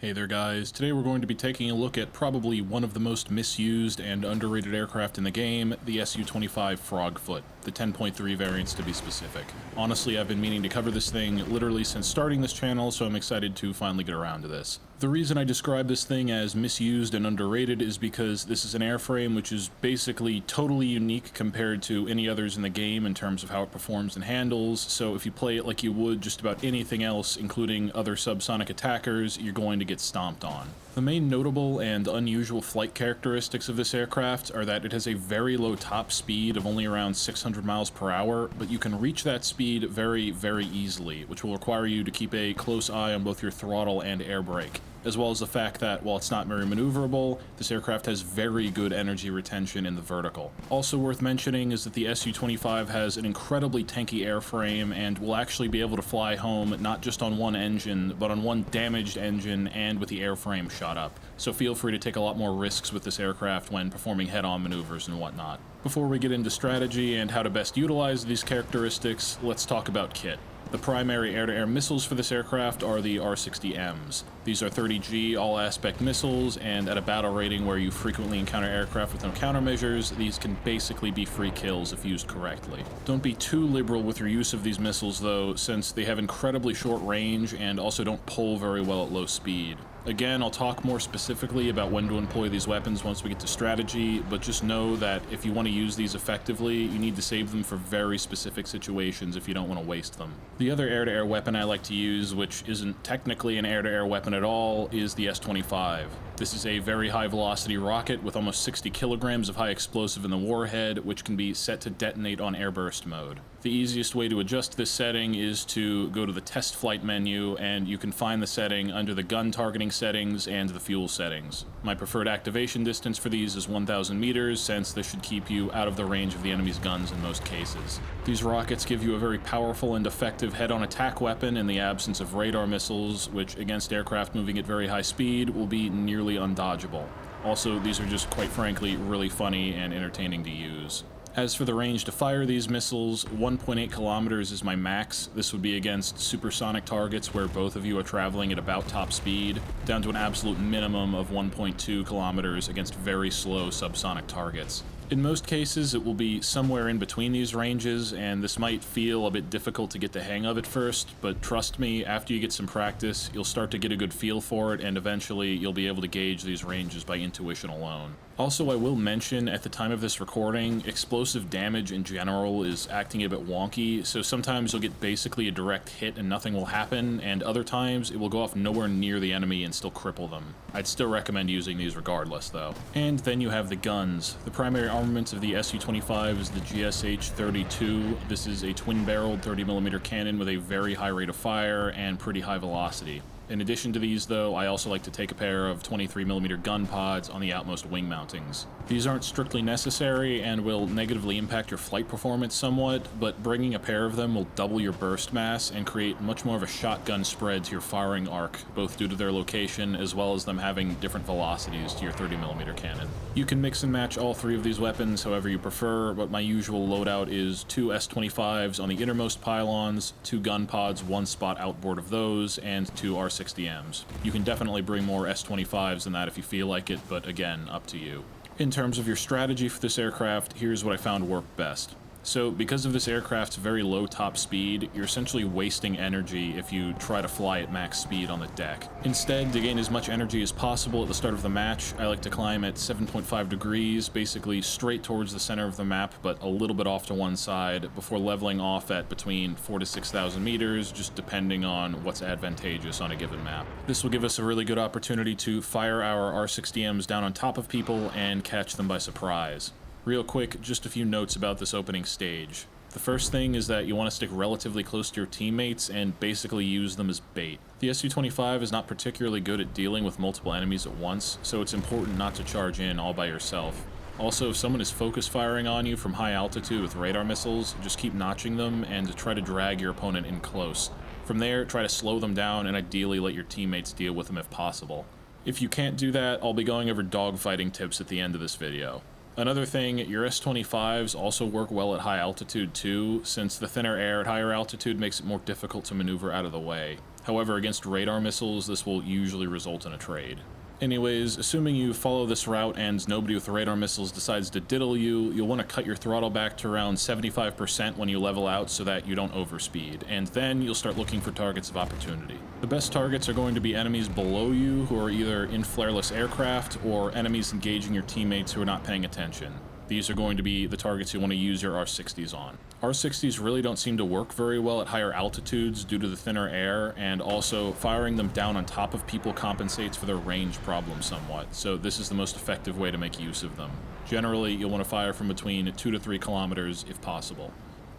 Hey there guys, today we're going to be taking a look at probably one of the most misused and underrated aircraft in the game, the Su-25 Frogfoot, the 10.3 variants to be specific. Honestly, I've been meaning to cover this thing literally since starting this channel, so I'm excited to finally get around to this. The reason I describe this thing as misused and underrated is because this is an airframe which is basically totally unique compared to any others in the game in terms of how it performs and handles, so if you play it like you would just about anything else, including other subsonic attackers, you're going to get stomped on. The main notable and unusual flight characteristics of this aircraft are that it has a very low top speed of only around 600 miles per hour, but you can reach that speed very, very easily, which will require you to keep a close eye on both your throttle and air brake, as well as the fact that while it's not very maneuverable, this aircraft has very good energy retention in the vertical. Also worth mentioning is that the Su-25 has an incredibly tanky airframe and will actually be able to fly home not just on one engine, but on one damaged engine and with the airframe shot up. So feel free to take a lot more risks with this aircraft when performing head-on maneuvers and whatnot. Before we get into strategy and how to best utilize these characteristics, let's talk about kit. The primary air-to-air missiles for this aircraft are the R-60Ms. These are 30G all-aspect missiles, and at a battle rating where you frequently encounter aircraft with no countermeasures, these can basically be free kills if used correctly. Don't be too liberal with your use of these missiles though, since they have incredibly short range and also don't pull very well at low speed. Again, I'll talk more specifically about when to employ these weapons once we get to strategy, but just know that if you want to use these effectively, you need to save them for very specific situations if you don't want to waste them. The other air-to-air weapon I like to use, which isn't technically an air-to-air weapon at all, is the S-25. This is a very high-velocity rocket with almost 60 kilograms of high explosive in the warhead, which can be set to detonate on airburst mode. The easiest way to adjust this setting is to go to the test flight menu, and you can find the setting under the gun targeting settings and the fuel settings. My preferred activation distance for these is 1,000 meters, since this should keep you out of the range of the enemy's guns in most cases. These rockets give you a very powerful and effective head-on attack weapon in the absence of radar missiles, which against aircraft moving at very high speed will be nearly undodgeable. Also, these are just quite frankly really funny and entertaining to use. As for the range to fire these missiles, 1.8 kilometers is my max. This would be against supersonic targets where both of you are traveling at about top speed, down to an absolute minimum of 1.2 kilometers against very slow subsonic targets. In most cases, it will be somewhere in between these ranges, and this might feel a bit difficult to get the hang of at first, but trust me, after you get some practice, you'll start to get a good feel for it, and eventually you'll be able to gauge these ranges by intuition alone. Also, I will mention, at the time of this recording, explosive damage in general is acting a bit wonky, so sometimes you'll get basically a direct hit and nothing will happen, and other times it will go off nowhere near the enemy and still cripple them. I'd still recommend using these regardless, though. And then you have the guns. The primary armament of the Su-25 is the GSH-32. This is a twin-barreled 30mm cannon with a very high rate of fire and pretty high velocity. In addition to these though, I also like to take a pair of 23mm gun pods on the outmost wing mountings. These aren't strictly necessary and will negatively impact your flight performance somewhat, but bringing a pair of them will double your burst mass and create much more of a shotgun spread to your firing arc, both due to their location as well as them having different velocities to your 30mm cannon. You can mix and match all three of these weapons however you prefer, but my usual loadout is 2 S-25s on the innermost pylons, 2 gun pods, 1 spot outboard of those, and 2 R-60Ms. You can definitely bring more S-25s than that if you feel like it, but again, up to you. In terms of your strategy for this aircraft, here's what I found worked best. So, because of this aircraft's very low top speed, you're essentially wasting energy if you try to fly at max speed on the deck. Instead, to gain as much energy as possible at the start of the match, I like to climb at 7.5 degrees, basically straight towards the center of the map, but a little bit off to one side, before leveling off at between 4,000 to 6,000 meters, just depending on what's advantageous on a given map. This will give us a really good opportunity to fire our R-60Ms down on top of people and catch them by surprise. Real quick, just a few notes about this opening stage. The first thing is that you want to stick relatively close to your teammates and basically use them as bait. The Su-25 is not particularly good at dealing with multiple enemies at once, so it's important not to charge in all by yourself. Also, if someone is focus firing on you from high altitude with radar missiles, just keep notching them and try to drag your opponent in close. From there, try to slow them down and ideally let your teammates deal with them if possible. If you can't do that, I'll be going over dogfighting tips at the end of this video. Another thing, your S-25s also work well at high altitude too, since the thinner air at higher altitude makes it more difficult to maneuver out of the way. However, against radar missiles, this will usually result in a trade. Anyways, assuming you follow this route and nobody with radar missiles decides to diddle you, you'll want to cut your throttle back to around 75% when you level out so that you don't overspeed, and then you'll start looking for targets of opportunity. The best targets are going to be enemies below you who are either in flareless aircraft or enemies engaging your teammates who are not paying attention. These are going to be the targets you want to use your R60s on. R60s really don't seem to work very well at higher altitudes due to the thinner air, and also firing them down on top of people compensates for their range problem somewhat, so this is the most effective way to make use of them. Generally, you'll want to fire from between 2 to 3 kilometers if possible.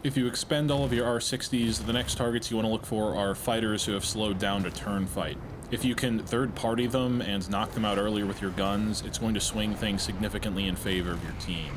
If you expend all of your R60s, the next targets you want to look for are fighters who have slowed down to turn fight. If you can third-party them and knock them out earlier with your guns, it's going to swing things significantly in favor of your team.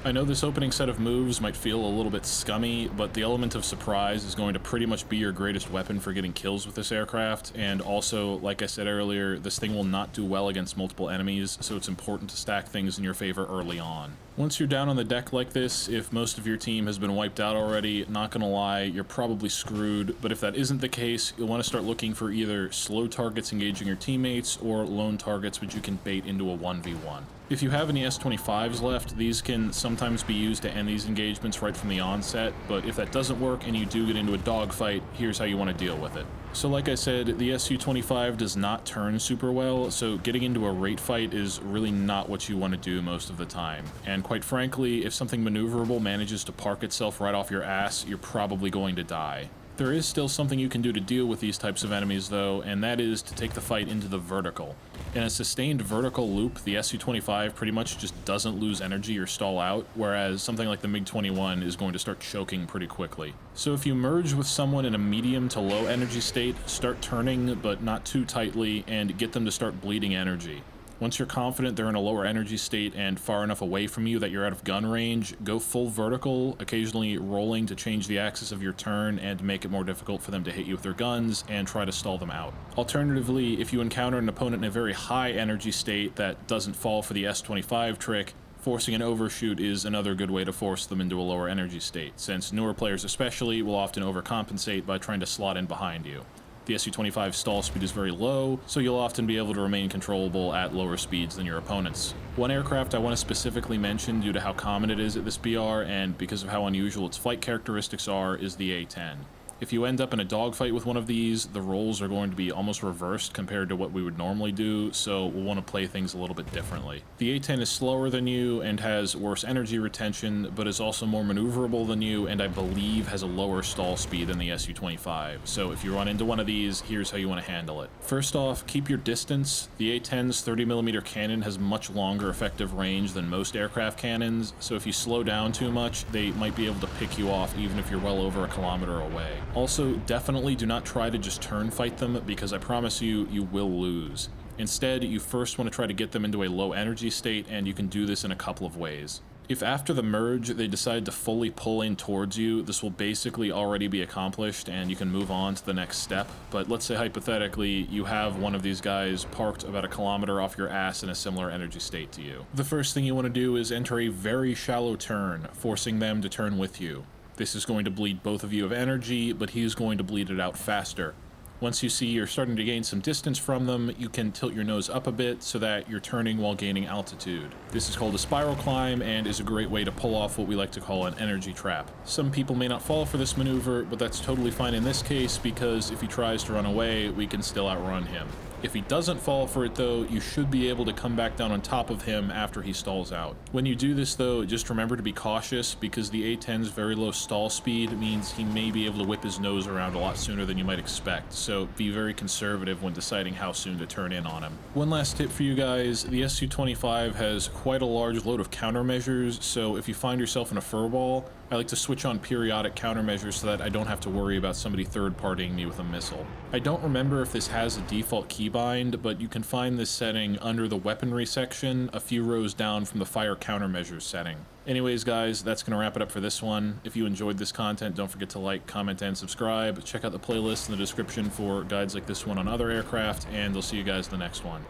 I know this opening set of moves might feel a little bit scummy, but the element of surprise is going to pretty much be your greatest weapon for getting kills with this aircraft, and also, like I said earlier, this thing will not do well against multiple enemies, so it's important to stack things in your favor early on. Once you're down on the deck like this, if most of your team has been wiped out already, not gonna lie, you're probably screwed, but if that isn't the case, you'll want to start looking for either slow targets engaging your teammates or lone targets which you can bait into a 1v1. If you have any S-25s left, these can sometimes be used to end these engagements right from the onset, but if that doesn't work and you do get into a dogfight, here's how you want to deal with it. So like I said, the Su-25 does not turn super well, so getting into a rate fight is really not what you want to do most of the time. And quite frankly, if something maneuverable manages to park itself right off your ass, you're probably going to die. There is still something you can do to deal with these types of enemies though, and that is to take the fight into the vertical. In a sustained vertical loop, the Su-25 pretty much just doesn't lose energy or stall out, whereas something like the MiG-21 is going to start choking pretty quickly. So if you merge with someone in a medium to low energy state, start turning but not too tightly, and get them to start bleeding energy. Once you're confident they're in a lower energy state and far enough away from you that you're out of gun range, go full vertical, occasionally rolling to change the axis of your turn and make it more difficult for them to hit you with their guns, and try to stall them out. Alternatively, if you encounter an opponent in a very high energy state that doesn't fall for the S-25 trick, forcing an overshoot is another good way to force them into a lower energy state, since newer players especially will often overcompensate by trying to slot in behind you. The Su-25 stall speed is very low, so you'll often be able to remain controllable at lower speeds than your opponents. One aircraft I want to specifically mention due to how common it is at this BR and because of how unusual its flight characteristics are is the A-10. If you end up in a dogfight with one of these, the roles are going to be almost reversed compared to what we would normally do, so we'll want to play things a little bit differently. The A-10 is slower than you and has worse energy retention, but is also more maneuverable than you, and I believe has a lower stall speed than the Su-25. So if you run into one of these, here's how you want to handle it. First off, keep your distance. The A-10's 30mm cannon has much longer effective range than most aircraft cannons, so if you slow down too much, they might be able to pick you off even if you're well over a kilometer away. Also, definitely do not try to just turn fight them, because I promise you, you will lose. Instead, you first want to try to get them into a low energy state, and you can do this in a couple of ways. If after the merge they decide to fully pull in towards you, this will basically already be accomplished and you can move on to the next step. But let's say hypothetically you have one of these guys parked about a kilometer off your ass in a similar energy state to you. The first thing you want to do is enter a very shallow turn, forcing them to turn with you. This is going to bleed both of you of energy, but he's going to bleed it out faster. Once you see you're starting to gain some distance from them, you can tilt your nose up a bit so that you're turning while gaining altitude. This is called a spiral climb and is a great way to pull off what we like to call an energy trap. Some people may not fall for this maneuver, but that's totally fine in this case because if he tries to run away, we can still outrun him. If he doesn't fall for it though, you should be able to come back down on top of him after he stalls out. When you do this though, just remember to be cautious because the A-10's very low stall speed means he may be able to whip his nose around a lot sooner than you might expect, so be very conservative when deciding how soon to turn in on him. One last tip for you guys, the Su-25 has quite a large load of countermeasures, so if you find yourself in a furball, I like to switch on periodic countermeasures so that I don't have to worry about somebody third-partying me with a missile. I don't remember if this has a default keybind, but you can find this setting under the weaponry section, a few rows down from the fire countermeasures setting. Anyways guys, that's going to wrap it up for this one. If you enjoyed this content, don't forget to like, comment, and subscribe. Check out the playlist in the description for guides like this one on other aircraft, and I'll see you guys in the next one.